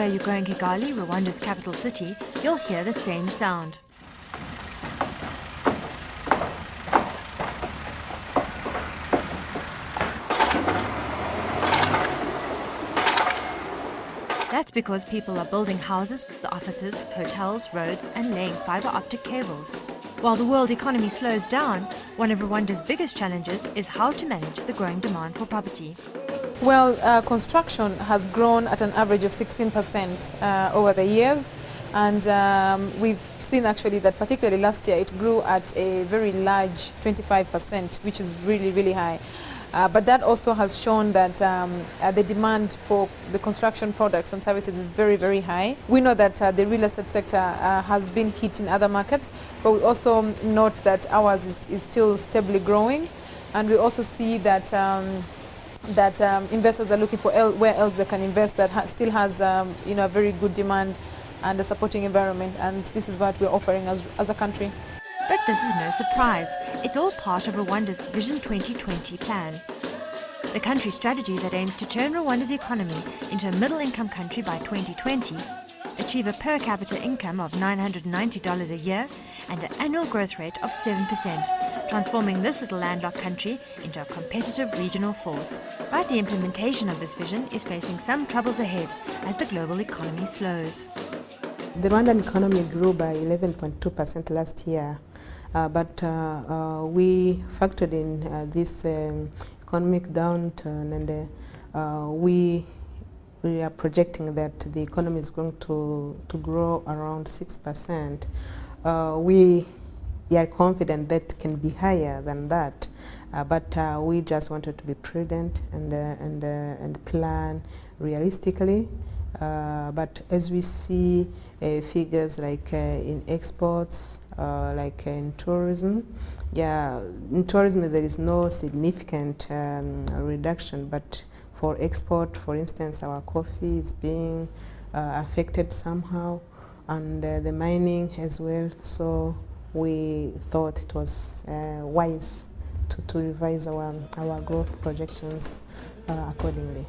Everywhere you go in Kigali, Rwanda's capital city, you'll hear the same sound. That's because people are building houses, offices, hotels, roads, and laying fiber optic cables. While the world economy slows down, one of Rwanda's biggest challenges is how to manage the growing demand for property. Well, construction has grown at an average of 16% over the years, and we've seen actually that particularly last year it grew at a very large 25%, which is really, really high. But that also has shown that the demand for the construction products and services is very, very high. We know that the real estate sector has been hit in other markets, but we also note that ours is still stably growing, and we also see that investors are looking for where else they can invest that still has a very good demand and a supporting environment, and this is what we're offering as a country. But this is no surprise. It's all part of Rwanda's Vision 2020 plan. The country's strategy that aims to turn Rwanda's economy into a middle-income country by 2020, achieve a per capita income of $990 a year and an annual growth rate of 7%, transforming this little landlocked country into a competitive regional force. But the implementation of this vision is facing some troubles ahead as the global economy slows. The Rwandan economy grew by 11.2% last year, but we factored in this economic downturn, and we are projecting that the economy is going to grow around 6%. We are confident that can be higher than that, but we just wanted to be prudent and plan realistically. But as we see figures like in exports, like in tourism, in tourism there is no significant reduction, but for export, for instance, our coffee is being affected somehow, and the mining as well. So we thought it was wise to revise our growth projections accordingly.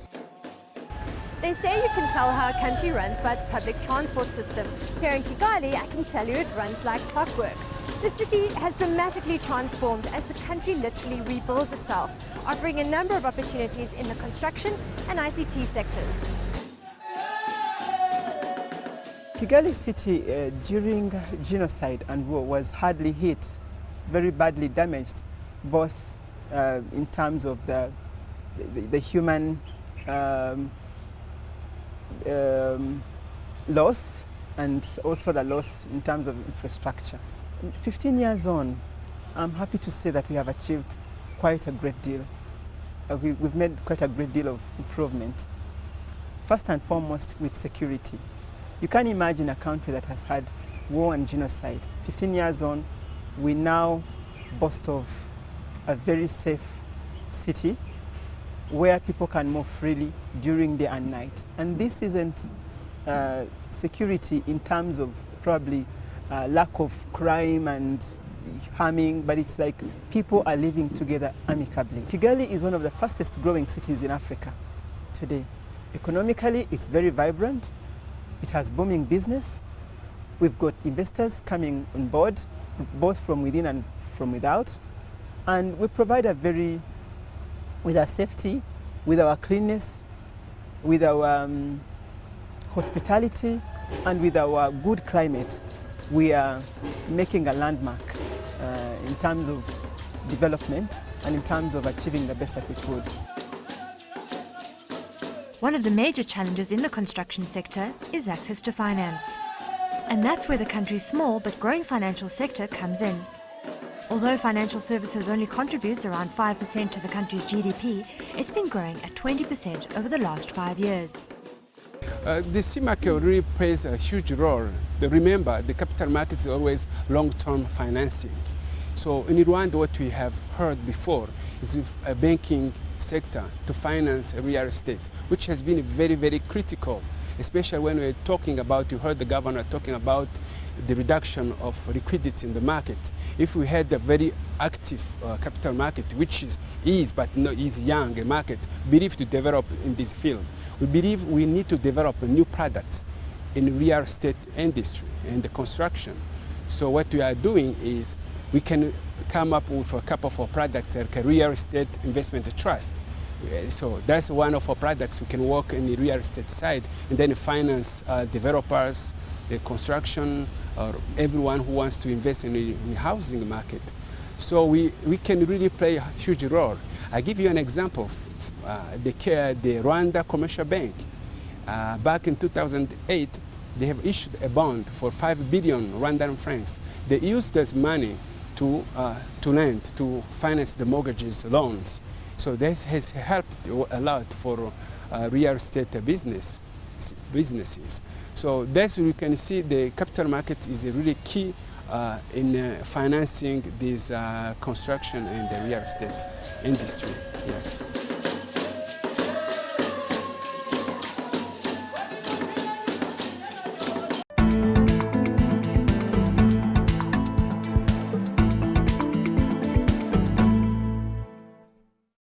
They say you can tell how a country runs by its public transport system. Here in Kigali, I can tell you it runs like clockwork. The city has dramatically transformed as the country literally rebuilds itself, offering a number of opportunities in the construction and ICT sectors. Kigali city during genocide and war was hardly hit, very badly damaged, both in terms of the human loss and also the loss in terms of infrastructure. 15 years on, I'm happy to say that we have achieved quite a great deal. We've made quite a great deal of improvement. First and foremost with security. You can imagine a country that has had war and genocide. 15 years on, we now boast of a very safe city where people can move freely during day and night. And this isn't security in terms of probably lack of crime and harming, but it's like people are living together amicably. Kigali is one of the fastest growing cities in Africa today. Economically, it's very vibrant. It has booming business. We've got investors coming on board, both from within and from without. And we provide with our safety, with our cleanness, with our hospitality, and with our good climate, we are making a landmark in terms of development and in terms of achieving the best that we could. One of the major challenges in the construction sector is access to finance. And that's where the country's small but growing financial sector comes in. Although financial services only contributes around 5% to the country's GDP, it's been growing at 20% over the last 5 years. The sea market really plays a huge role. Remember, the capital market is always long-term financing. So in Rwanda, what we have heard before is a banking sector to finance real estate, which has been very, very critical, especially when we're talking about, you heard the governor talking about the reduction of liquidity in the market. If we had a very active capital market, which is but is young, a market, believe to develop in this field, we believe we need to develop new products in real estate industry and the construction. So what we are doing is we can come up with a couple of our products like a real estate investment trust. So that's one of our products. We can work in the real estate side and then finance developers, the construction, or everyone who wants to invest in the housing market. So we can really play a huge role. I'll give you an example. The Rwanda Commercial Bank, back in 2008, they have issued a bond for 5 billion Rwandan francs. They used this money to lend, to finance the mortgages, loans. So this has helped a lot for real estate businesses. So that's you can see the capital market is really key in financing this construction and the real estate industry. Yes.